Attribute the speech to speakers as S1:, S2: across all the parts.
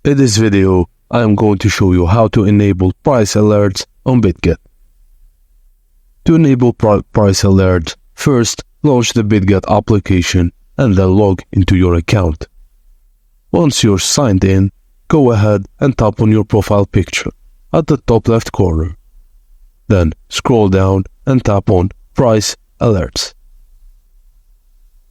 S1: In this video, I am going to show you how to enable price alerts on Bitget. To enable price alerts, first launch the Bitget application and then log into your account. Once you're signed in, go ahead and tap on your profile picture at the top left corner. Then scroll down and tap on Price Alerts.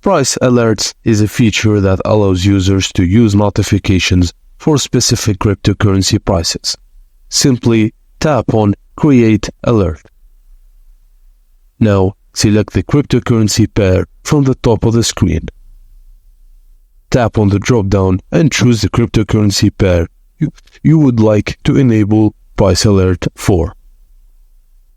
S1: Price Alerts is a feature that allows users to use notifications for specific cryptocurrency prices. Simply tap on Create Alert. Now select the cryptocurrency pair from the top of the screen. Tap on the drop-down and choose the cryptocurrency pair you would like to enable price alert for.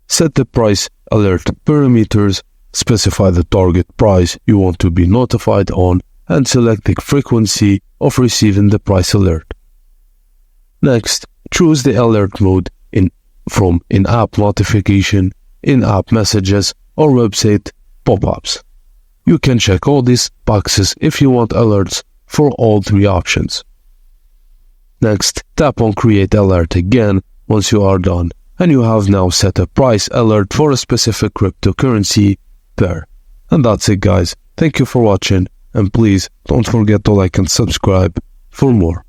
S1: Set the price alert parameters, specify the target price you want to be notified on, and select the frequency of receiving the price alert. Next, choose the alert mode from in-app notification, in-app messages, or website pop-ups. You can check all these boxes if you want alerts for all three options. Next, tap on Create Alert again once you are done, and you have now set a price alert for a specific cryptocurrency pair. And that's it, guys. Thank you for watching, and please don't forget to like and subscribe for more.